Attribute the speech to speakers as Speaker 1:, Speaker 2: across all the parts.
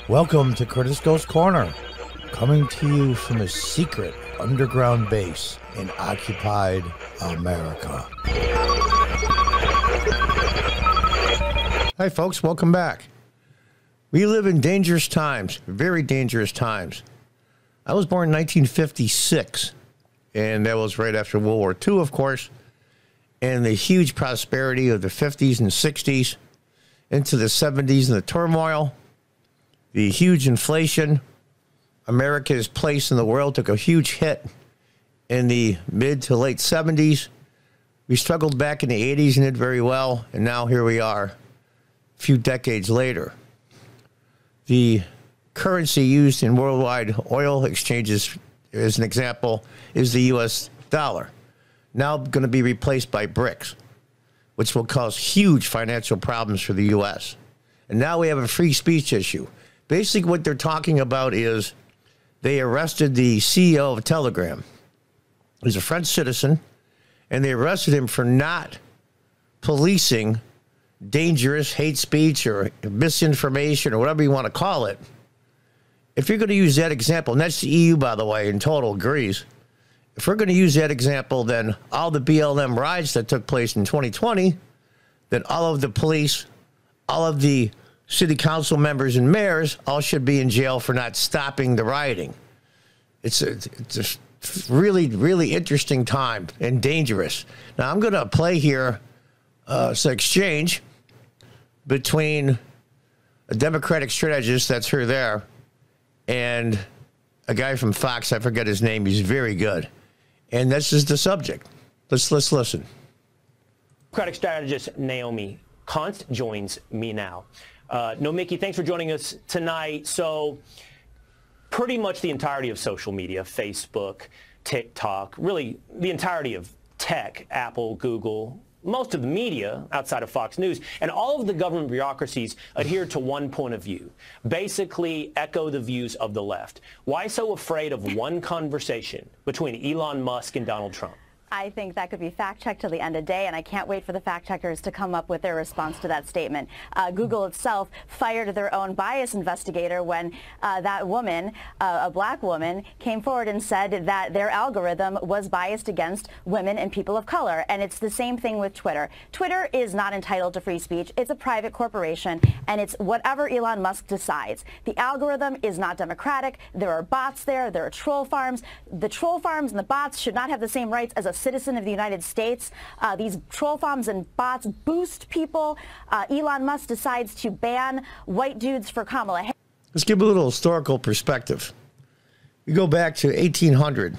Speaker 1: Welcome to Curtis Ghost Corner, coming to you from a secret underground base in occupied America. Hi folks, welcome back. We live in dangerous times, very dangerous times. I was born in 1956, and that was right after World War II, of course, and the huge prosperity of the 50s and 60s into the 70s and the turmoil. The huge inflation, America's place in the world took a huge hit in the mid to late 70s. We struggled back in the 80s and did very well, and now here we are, a few decades later. The currency used in worldwide oil exchanges, as an example, is the U.S. dollar, now going to be replaced by BRICS, which will cause huge financial problems for the U.S. And now we have a free speech issue. Basically, what they're talking about is they arrested the CEO of Telegram. He's a French citizen, and they arrested him for not policing dangerous hate speech or misinformation or whatever you want to call it. If you're going to use that example, and that's the EU, by the way, in total agrees. If we're going to use that example, then all the BLM riots that took place in 2020, then all of the police, all of the city council members and mayors all should be in jail for not stopping the rioting. It's a really, really interesting time and dangerous. Now, I'm going to play here an exchange between a Democratic strategist, that's her there, and a guy from Fox, I forget his name, he's very good. And this is the subject. Let's listen.
Speaker 2: Democratic strategist Naomi Konst joins me now. No, Mickey, thanks for joining us tonight. So pretty much the entirety of social media, Facebook, TikTok, really the entirety of tech, Apple, Google, most of the media outside of Fox News, and all of the government bureaucracies adhere to one point of view, basically echo the views of the left. Why so afraid of one conversation between Elon Musk and Donald Trump?
Speaker 3: I think that could be fact-checked till the end of the day, and I can't wait for the fact-checkers to come up with their response to that statement. Google itself fired their own bias investigator when that woman, a black woman, came forward and said that their algorithm was biased against women and people of color. And it's the same thing with Twitter. Twitter is not entitled to free speech. It's a private corporation, and it's whatever Elon Musk decides. The algorithm is not democratic. There are bots there. There are troll farms. The troll farms and the bots should not have the same rights as a citizen of the United States. These troll farms and bots boost people. Elon Musk decides to ban white dudes for Kamala Harris.
Speaker 1: Let's give a little historical perspective. We go back to 1800.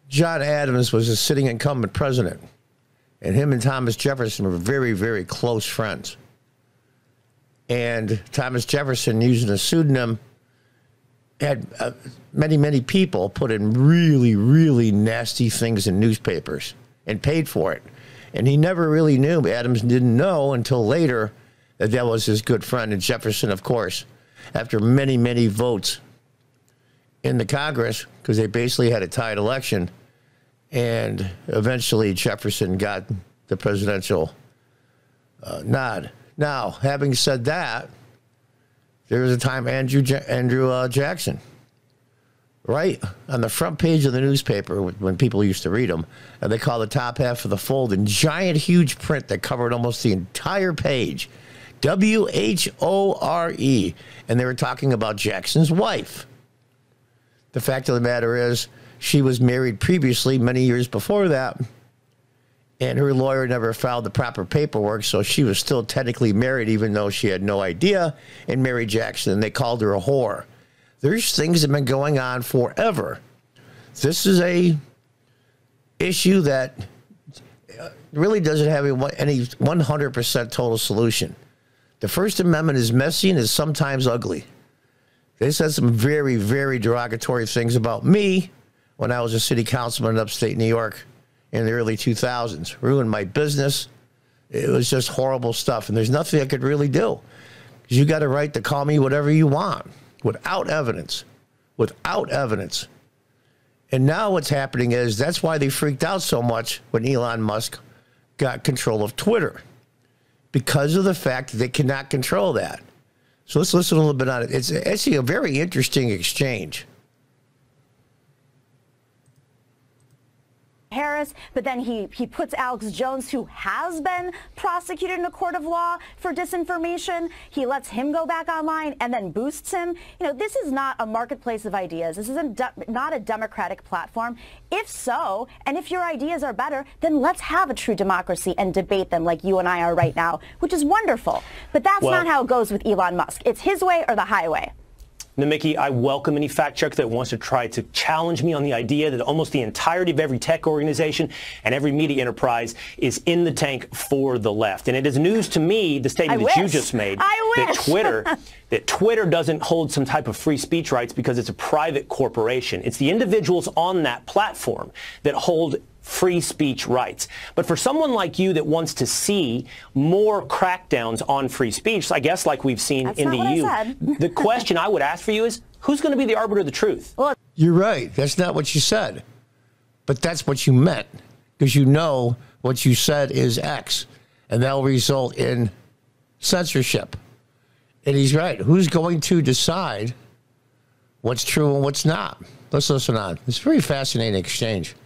Speaker 1: John Adams was a sitting incumbent president, and him and Thomas Jefferson were very, very close friends. And Thomas Jefferson, using a pseudonym, had many people put in really, really nasty things in newspapers and paid for it. And he never really knew, Adams didn't know until later, that that was his good friend. And Jefferson, of course, after many votes in the Congress, because they basically had a tied election, and eventually Jefferson got the presidential nod. Now, having said that, there was a time Andrew Jackson, right on the front page of the newspaper when people used to read them, and they call the top half of the fold in giant, huge print that covered almost the entire page, W-H-O-R-E, and they were talking about Jackson's wife. The fact of the matter is, she was married previously, many years before that, and her lawyer never filed the proper paperwork, so she was still technically married, even though she had no idea, and married Jackson, and they called her a whore. There's things that have been going on forever. This is a issue that really doesn't have any 100% total solution. The First Amendment is messy and is sometimes ugly. They said some very, very derogatory things about me when I was a city councilman in upstate New York in the early 2000s. Ruined my business. It was just horrible stuff, and there's nothing I could really do. Because you got a right to call me whatever you want, without evidence. Without evidence. And now what's happening is that's why they freaked out so much when Elon Musk got control of Twitter, because of the fact that they cannot control that. So let's listen a little bit on it. It's actually a very interesting exchange.
Speaker 3: Harris, but then he puts Alex Jones, who has been prosecuted in a court of law for disinformation. He lets him go back online and then boosts him. You know, this is not a marketplace of ideas. This is not a democratic platform. If so, and if your ideas are better, then let's have a true democracy and debate them like you and I are right now, which is wonderful. But that's not how it goes with Elon Musk. It's his way or the highway.
Speaker 2: Now, Mickey, I welcome any fact checker that wants to try to challenge me on the idea that almost the entirety of every tech organization and every media enterprise is in the tank for the left. And it is news to me, the statement that you just made, that Twitter doesn't hold some type of free speech rights because it's a private corporation. It's the individuals on that platform that hold free speech rights. But for someone like you that wants to see more crackdowns on free speech, I guess like we've seen in the EU, the question I would ask for you is, who's going to be the arbiter of the truth?
Speaker 3: Well,
Speaker 1: you're right. That's not what you said. But that's what you meant, because you know what you said is X, and that will result in censorship. And he's right. Who's going to decide what's true and what's not? Let's listen on. It's a very fascinating exchange.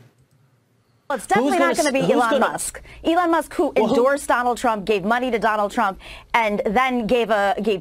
Speaker 3: Well, it's definitely not going to be Elon Musk. Elon Musk, who endorsed Donald Trump, gave money to Donald Trump, and then gave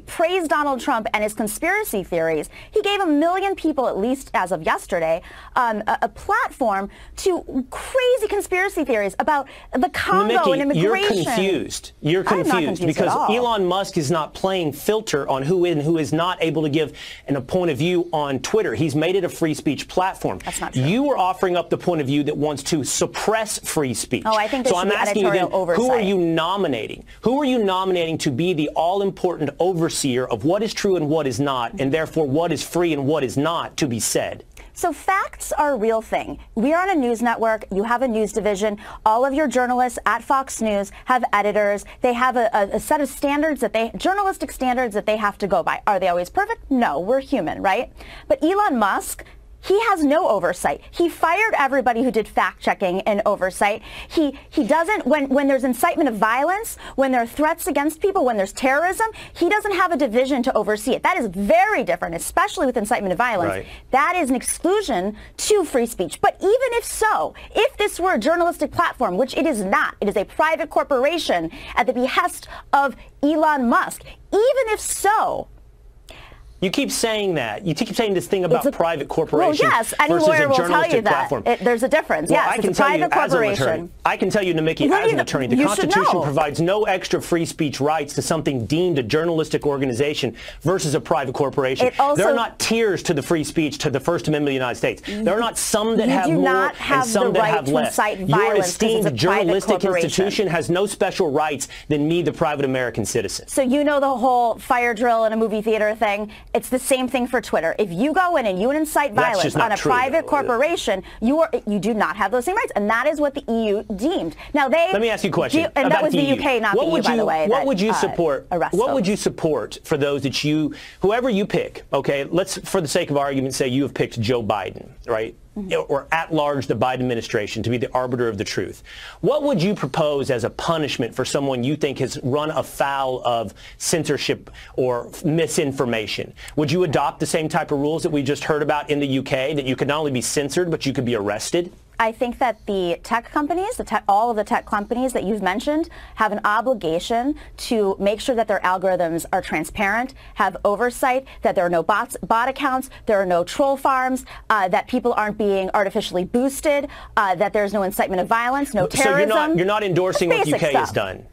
Speaker 3: praise Donald Trump and his conspiracy theories. He gave 1 million people, at least as of yesterday, a platform to crazy conspiracy theories about the Congo and immigration.
Speaker 2: You're confused. You're confused because Elon Musk is not playing filter on who is not able to give a point of view on Twitter. He's made it a free speech platform.
Speaker 3: That's not true.
Speaker 2: You are offering up the point of view that wants to suppress free speech.
Speaker 3: Oh, I think so. I'm asking you then,
Speaker 2: who are you nominating? Who are you nominating to be the all-important overseer of what is true and what is not, and therefore what is free and what is not to be said?
Speaker 3: So facts are a real thing. We are on a news network. You have a news division. All of your journalists at Fox News have editors. They have a set of standards journalistic standards that they have to go by. Are they always perfect? No, we're human, right? But Elon Musk, he has no oversight. He fired everybody who did fact-checking and oversight. He doesn't, when there's incitement of violence, when there are threats against people, when there's terrorism, he doesn't have a division to oversee it. That is very different, especially with incitement of violence.
Speaker 2: Right.
Speaker 3: That is an exclusion to free speech. But even if so, if this were a journalistic platform, which it is not, it is a private corporation at the behest of Elon Musk, even if so,
Speaker 2: you keep saying that. You keep saying this thing about private corporations.
Speaker 3: Well, yes, any lawyer will tell you that. There's a difference.
Speaker 2: Well,
Speaker 3: yes, it's a private corporation.
Speaker 2: I can tell you, Namiki, as an attorney, the Constitution provides no extra free speech rights to something deemed a journalistic organization versus a private corporation. There are not tiers to the free speech to the First Amendment of the United States. There are not some that have more and some that have less. Your esteemed journalistic institution has no special rights than me, the private American citizen.
Speaker 3: So you know the whole fire drill in a movie theater thing? It's the same thing for Twitter. If you go in and you incite violence on a private corporation, you do not have those same rights, and that is what the EU deemed. Now let
Speaker 2: me ask you a question.
Speaker 3: And that was the UK, not the EU, by the way.
Speaker 2: What would you support? What would you support for those that whoever you pick? Okay, let's, for the sake of argument, say you have picked Joe Biden, right? Or at large the Biden administration to be the arbiter of the truth. What would you propose as a punishment for someone you think has run afoul of censorship or misinformation? Would you adopt the same type of rules that we just heard about in the UK, that you could not only be censored, but you could be arrested?
Speaker 3: I think that the tech companies, all of the tech companies that you've mentioned, have an obligation to make sure that their algorithms are transparent, have oversight, that there are no bot accounts, there are no troll farms, that people aren't being artificially boosted, that there's no incitement of violence, no terrorism.
Speaker 2: So you're not endorsing what UK has done?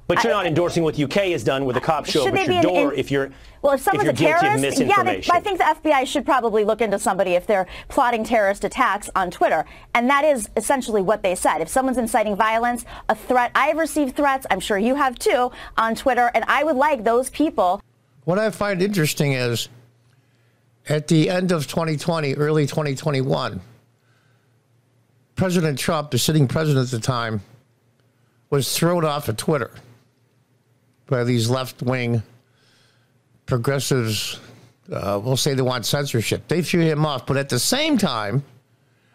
Speaker 2: But you're not endorsing what the UK has done with the cops show up at your door if you're
Speaker 3: someone's a terrorist,
Speaker 2: yeah,
Speaker 3: I think the FBI should probably look into somebody if they're plotting terrorist attacks on Twitter. And that is essentially what they said. If someone's inciting violence, a threat, I've received threats, I'm sure you have too, on Twitter, and I would like those people.
Speaker 1: What I find interesting is at the end of 2020, early 2021, President Trump, the sitting president at the time, was thrown off of Twitter by these left-wing progressives. We'll say they want censorship. They threw him off. But at the same time,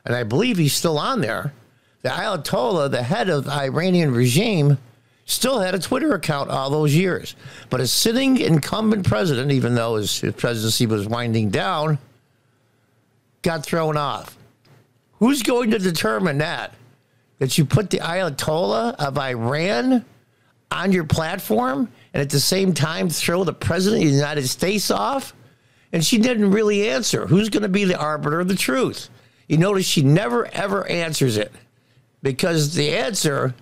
Speaker 1: and I believe he's still on there, the Ayatollah, the head of the Iranian regime, Still had a Twitter account all those years. But a sitting incumbent president, even though his presidency was winding down, got thrown off. Who's going to determine that you put the Ayatollah of Iran on your platform and at the same time throw the president of the United States off? And she didn't really answer. Who's going to be the arbiter of the truth? You notice she never, ever answers it because the answer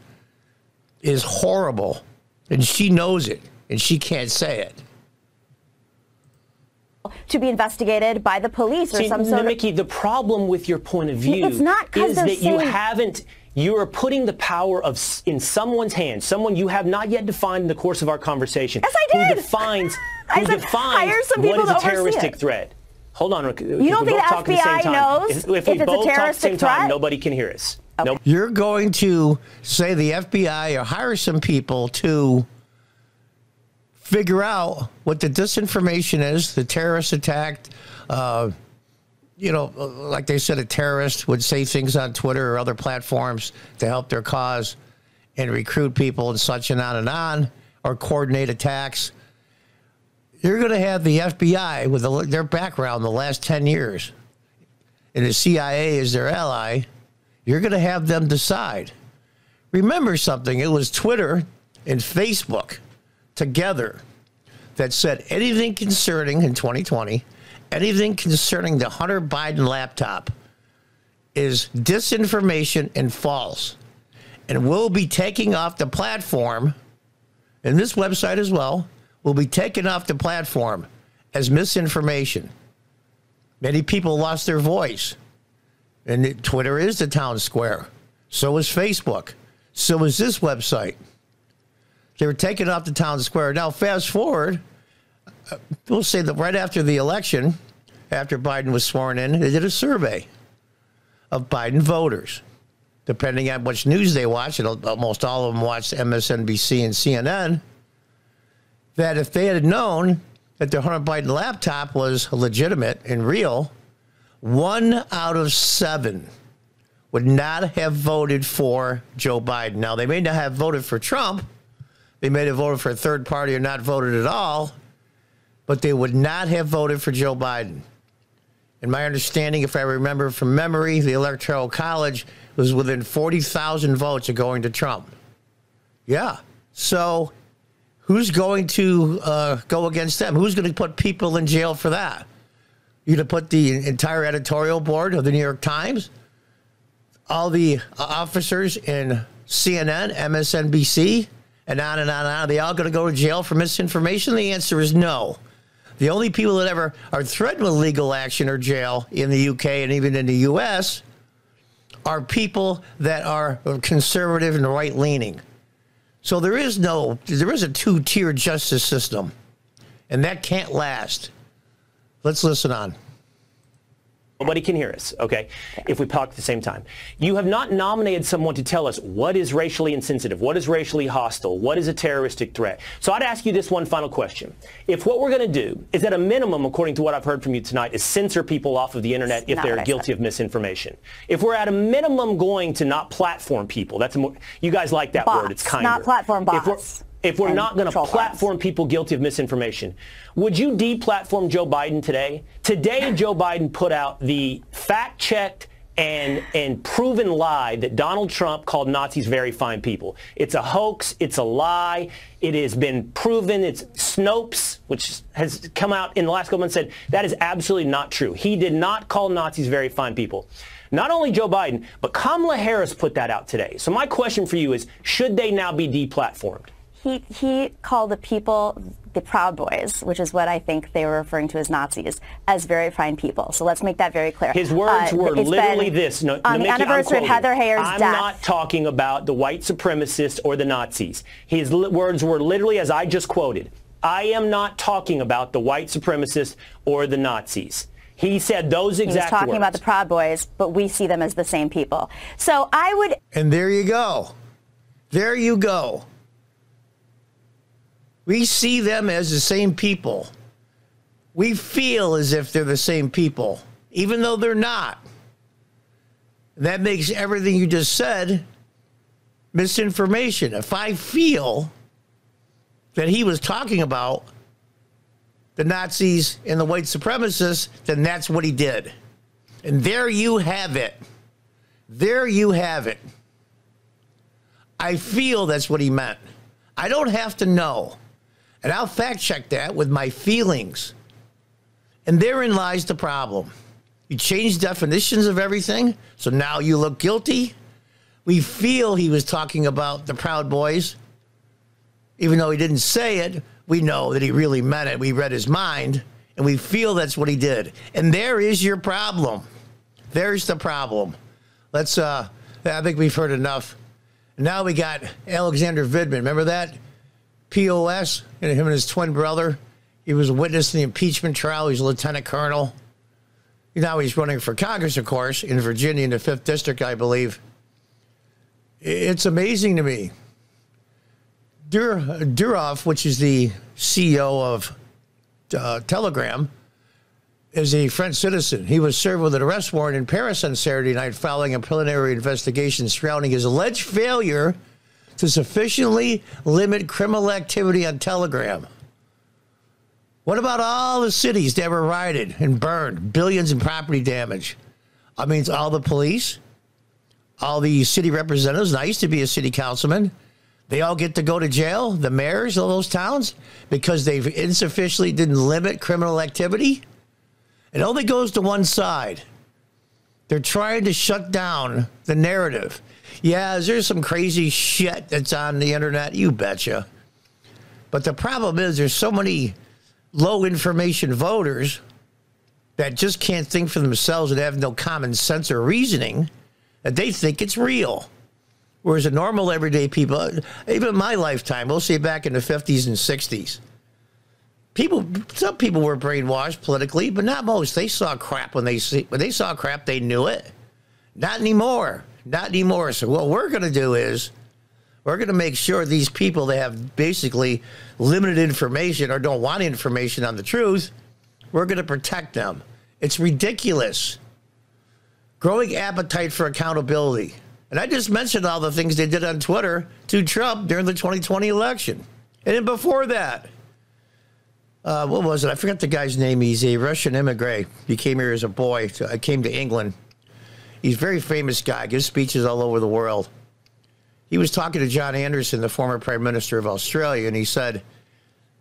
Speaker 1: is horrible, and she knows it, and she can't say it.
Speaker 3: To be investigated by the police or some sort of...
Speaker 2: Nikki, the problem with your point of view
Speaker 3: it's not
Speaker 2: is that
Speaker 3: saying...
Speaker 2: you haven't... You are putting the power in someone's hands, someone you have not yet defined in the course of our conversation.
Speaker 3: Yes, I did.
Speaker 2: Who defines
Speaker 3: what
Speaker 2: is a terroristic threat. Hold on.
Speaker 3: You don't think the FBI knows
Speaker 2: if we both talk at the same time, nobody can hear us.
Speaker 3: Okay.
Speaker 1: You're going to say the FBI or hire some people to figure out what the disinformation is, the terrorist attack. Like they said, a terrorist would say things on Twitter or other platforms to help their cause and recruit people and such and on, or coordinate attacks. You're going to have the FBI with their background the last 10 years, and the CIA is their ally. You're going to have them decide. Remember something, it was Twitter and Facebook together that said anything concerning, in 2020, anything concerning the Hunter Biden laptop is disinformation and false. And we'll be taking off the platform, and this website as well, will be taken off the platform as misinformation. Many people lost their voice. And Twitter is the town square. So is Facebook. So is this website. They were taken off the town square. Now, fast forward, we'll say that right after the election, after Biden was sworn in, they did a survey of Biden voters. Depending on which news they watch, and almost all of them watched MSNBC and CNN, that if they had known that the Hunter Biden laptop was legitimate and real, 1 out of 7 would not have voted for Joe Biden. Now, they may not have voted for Trump. They may have voted for a third party or not voted at all, but they would not have voted for Joe Biden. And my understanding, if I remember from memory, the Electoral College was within 40,000 votes of going to Trump. Yeah. So who's going to go against them? Who's going to put people in jail for that? You're going to put the entire editorial board of the New York Times, all the officers in CNN, MSNBC, and on and on and on. Are they all going to go to jail for misinformation? The answer is no. The only people that ever are threatened with legal action or jail in the UK and even in the US are people that are conservative and right-leaning. So there is a two-tier justice system, and that can't last. Let's listen on.
Speaker 2: Nobody can hear us, okay, if we talk at the same time. You have not nominated someone to tell us what is racially insensitive, what is racially hostile, what is a terroristic threat. So I'd ask you this one final question. If what we're going to do is at a minimum, according to what I've heard from you tonight, is censor people off of the internet if they're guilty of misinformation. If we're at a minimum going to not platform people, that's more, you guys like that word, it's kinder.
Speaker 3: Not platform bots.
Speaker 2: If we're not going to platform people guilty of misinformation, would you deplatform Joe Biden today? Today, Joe Biden put out the fact-checked and proven lie that Donald Trump called Nazis very fine people. It's a hoax. It's a lie. It has been proven. It's Snopes, which has come out in the last couple months, said that is absolutely not true. He did not call Nazis very fine people. Not only Joe Biden, but Kamala Harris put that out today. So my question for you is, should they now be deplatformed?
Speaker 3: He called the people, the Proud Boys, which is what I think they were referring to as Nazis, as very fine people. So let's make that very clear.
Speaker 2: His words were literally this. No,
Speaker 3: on the anniversary of Heather Heyer's death.
Speaker 2: I'm not talking about the white supremacists or the Nazis. His words were literally, as I just quoted, I am not talking about the white supremacists or the Nazis. He said those exact words. He was
Speaker 3: talking about the Proud Boys, but we see them as the same people. So I would...
Speaker 1: And there you go. There you go. We see them as the same people. We feel as if they're the same people, even though they're not. That makes everything you just said misinformation. If I feel that he was talking about the Nazis and the white supremacists, then that's what he did. And there you have it. There you have it. I feel that's what he meant. I don't have to know. And I'll fact check that with my feelings. And therein lies the problem. You change definitions of everything, so now you look guilty. We feel he was talking about the Proud Boys. Even though he didn't say it, we know that he really meant it. We read his mind, and we feel that's what he did. And there is your problem. There's the problem. Let's, I think we've heard enough. Now we got Alexander Vindman. Remember that? POS, and him and his twin brother. He was a witness in the impeachment trial. He's a lieutenant colonel. Now he's running for Congress, of course, in Virginia, in the 5th District, I believe. It's amazing to me. Durov, which is the CEO of Telegram, is a French citizen. He was served with an arrest warrant in Paris on Saturday night following a preliminary investigation surrounding his alleged failure to sufficiently limit criminal activity on Telegram. What about all the cities that were rioted and burned, billions in property damage? I mean, all the police, all the city representatives, and I used to be a city councilman, they all get to go to jail, the mayors of those towns, because they've insufficiently didn't limit criminal activity? It only goes to one side. They're trying to shut down the narrative. Yeah, is there some crazy shit that's on the internet? You betcha. But the problem is there's so many low information voters that just can't think for themselves and have no common sense or reasoning that they think it's real. Whereas the normal everyday people, even my lifetime, we'll say back in the 50s and 60s, some people were brainwashed politically, but not most. They saw crap when they saw crap, they knew it. Not anymore. Not anymore. So what we're going to do is we're going to make sure these people that have basically limited information or don't want information on the truth, we're going to protect them. It's ridiculous. Growing appetite for accountability. And I just mentioned all the things they did on Twitter to Trump during the 2020 election. And then before that, what was it? I forgot the guy's name. He's a Russian immigrant. He came here as a boy. Came to England. He's a very famous guy. Gives speeches all over the world. He was talking to John Anderson, the former Prime Minister of Australia, and he said,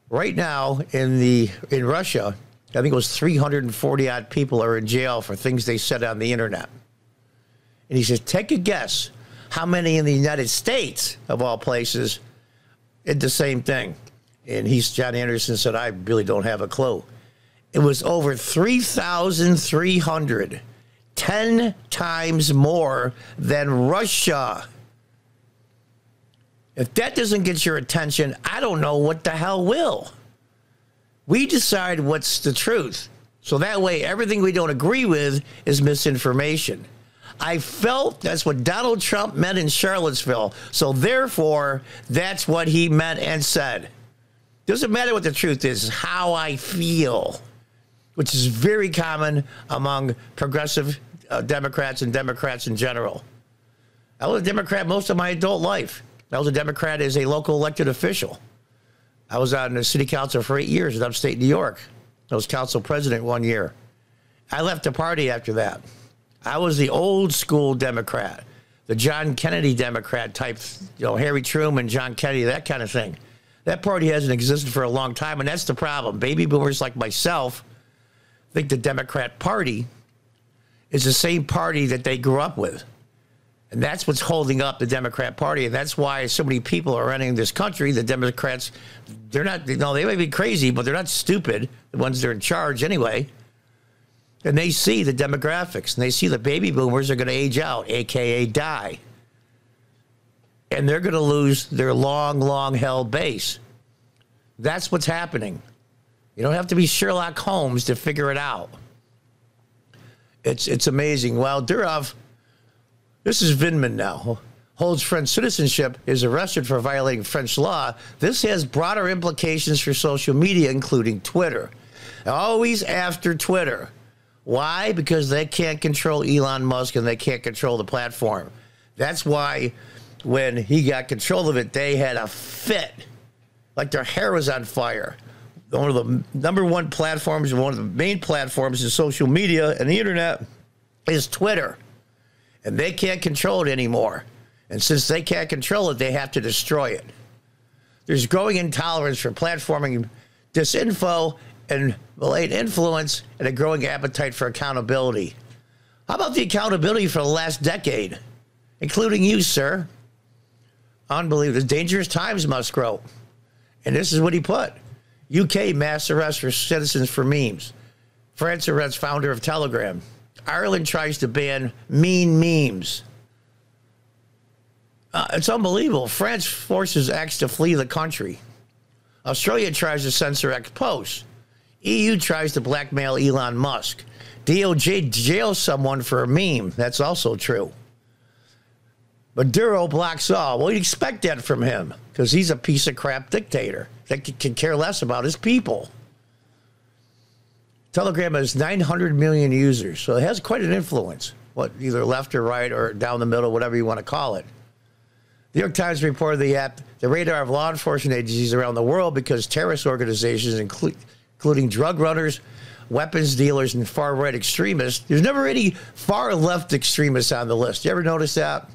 Speaker 1: right now in Russia, I think it was 340-odd people are in jail for things they said on the internet. And he says, take a guess how many in the United States, of all places, did the same thing. And John Anderson said, I really don't have a clue. It was over 3,300, 10 times more than Russia. If that doesn't get your attention, I don't know what the hell will. We decide what's the truth. So that way, everything we don't agree with is misinformation. I felt that's what Donald Trump meant in Charlottesville. So therefore, that's what he meant and said. Doesn't matter what the truth is, it's how I feel, which is very common among progressive Democrats and Democrats in general. I was a Democrat most of my adult life. I was a Democrat as a local elected official. I was on the city council for 8 years in upstate New York. I was council president 1 year. I left the party after that. I was the old school Democrat, the John Kennedy Democrat type, Harry Truman, John Kennedy, that kind of thing. That party hasn't existed for a long time, and that's the problem. Baby boomers like myself think the Democrat Party is the same party that they grew up with. And that's what's holding up the Democrat Party, and that's why so many people are running this country. The Democrats, they're not, they may be crazy, but they're not stupid, the ones that are in charge anyway. And they see the demographics, and they see the baby boomers are going to age out, a.k.a. die. And they're going to lose their long, long-held base. That's what's happening. You don't have to be Sherlock Holmes to figure it out. It's amazing. Well, Durov, this is Vindman now, holds French citizenship, is arrested for violating French law. This has broader implications for social media, including Twitter. Always after Twitter. Why? Because they can't control Elon Musk and they can't control the platform. That's why when he got control of it, they had a fit. Like their hair was on fire. One of the number one platforms, one of the main platforms in social media and the internet is Twitter. And they can't control it anymore. And since they can't control it, they have to destroy it. There's growing intolerance for platforming disinfo and malign influence and a growing appetite for accountability. How about the accountability for the last decade, including you, sir? Unbelievable. Dangerous times must grow. And this is what he put. UK mass arrest for citizens for memes. France arrests founder of Telegram. Ireland tries to ban mean memes. It's unbelievable. France forces X to flee the country. Australia tries to censor X posts. EU tries to blackmail Elon Musk. DOJ jails someone for a meme. That's also true. Maduro blocks all. Well, you'd expect that from him because he's a piece of crap dictator that can care less about his people. Telegram has 900 million users, so it has quite an influence, either left or right or down the middle, whatever you want to call it. The New York Times reported the app, the radar of law enforcement agencies around the world because terrorist organizations, including drug runners, weapons dealers, and far-right extremists. There's never any far-left extremists on the list. You ever notice that?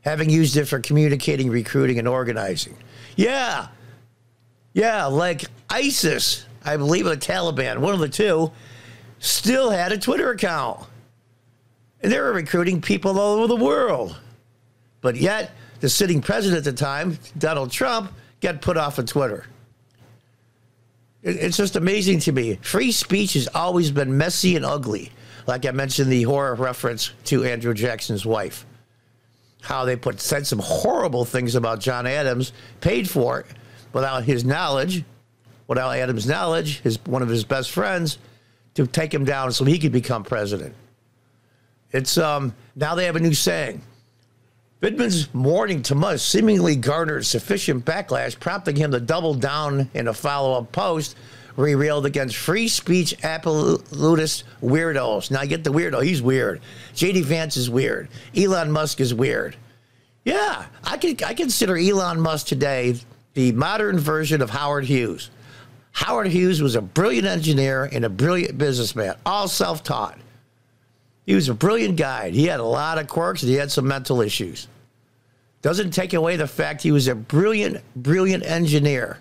Speaker 1: Having used it for communicating, recruiting, and organizing. Yeah, like ISIS, I believe, the Taliban, one of the two, still had a Twitter account. And they were recruiting people all over the world. But yet, the sitting president at the time, Donald Trump, got put off of Twitter. It's just amazing to me. Free speech has always been messy and ugly. Like I mentioned, the horror reference to Andrew Jackson's wife. How they said some horrible things about John Adams, paid for it, without his knowledge, without Adams' knowledge, one of his best friends, to take him down so he could become president. It's now they have a new saying. Vindman's warning to Musk seemingly garnered sufficient backlash, prompting him to double down in a follow-up post where he railed against free speech absolutist weirdos. Now, I get the weirdo. He's weird. J.D. Vance is weird. Elon Musk is weird. Yeah, I consider Elon Musk today the modern version of Howard Hughes. Howard Hughes was a brilliant engineer and a brilliant businessman, all self-taught. He was a brilliant guy. He had a lot of quirks and he had some mental issues. Doesn't take away the fact he was a brilliant, brilliant engineer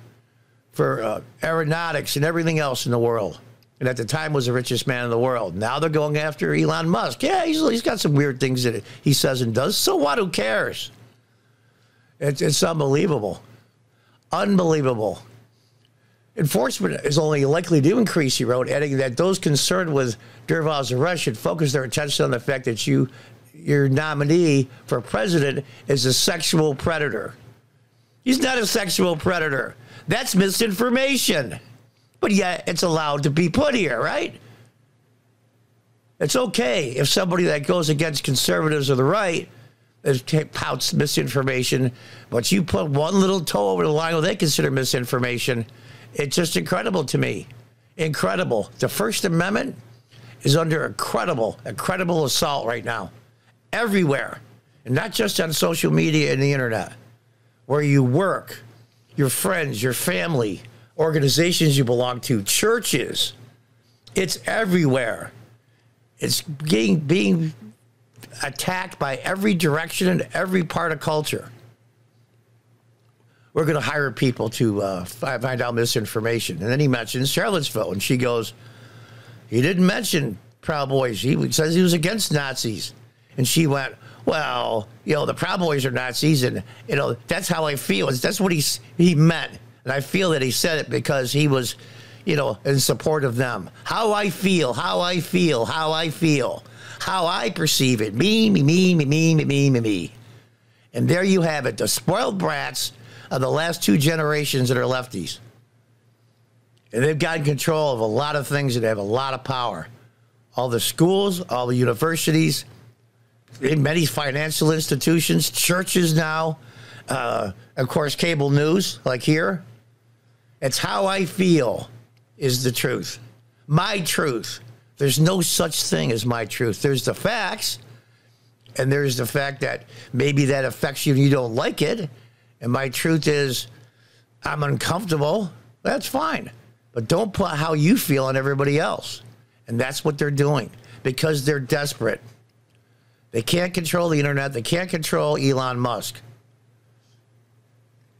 Speaker 1: for aeronautics and everything else in the world. And at the time was the richest man in the world. Now they're going after Elon Musk. Yeah, he's got some weird things that he says and does. So what? Who cares? It's unbelievable. Unbelievable. Enforcement is only likely to increase, he wrote, adding that those concerned with Derval's arrest should focus their attention on the fact that your nominee for president is a sexual predator. He's not a sexual predator. That's misinformation. But yet it's allowed to be put here, right? It's okay if somebody that goes against conservatives or the right pouts misinformation, but you put one little toe over the line what they consider misinformation. It's just incredible to me. Incredible. The First Amendment is under incredible assault right now. Everywhere. And not just on social media and the internet. Where you work, your friends, your family, organizations you belong to, churches. It's everywhere. It's being attacked by every direction and every part of culture. We're going to hire people to find out misinformation. And then he mentions Charlottesville, and she goes, he didn't mention Proud Boys. He says he was against Nazis. And she went, well, the Proud Boys are Nazis, and, that's how I feel. That's what he meant. And I feel that he said it because he was, in support of them. How I feel, how I feel, how I feel, how I perceive it. Me. And there you have it, the spoiled brats of the last two generations that are lefties. And they've gotten control of a lot of things and they have a lot of power. All the schools, all the universities, many financial institutions, churches now, of course, cable news, like here. It's how I feel is the truth. My truth. There's no such thing as my truth. There's the facts, And there's the fact that maybe that affects you and you don't like it. And my truth is, I'm uncomfortable. That's fine. But don't put how you feel on everybody else. And that's what they're doing because they're desperate. They can't control the internet. They can't control Elon Musk.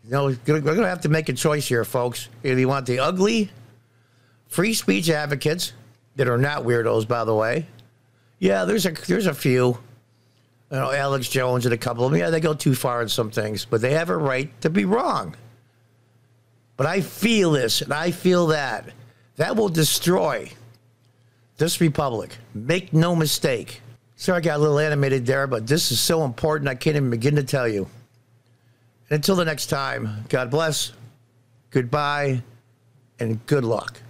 Speaker 1: You know, we're going to have to make a choice here, folks. If you want the ugly free speech advocates that are not weirdos, by the way. Yeah, there's a few. You know, Alex Jones and a couple of them. Yeah, they go too far in some things, but they have a right to be wrong. But I feel this and I feel that. That will destroy this republic. Make no mistake. Sorry I got a little animated there, but this is so important I can't even begin to tell you. And until the next time, God bless, goodbye, and good luck.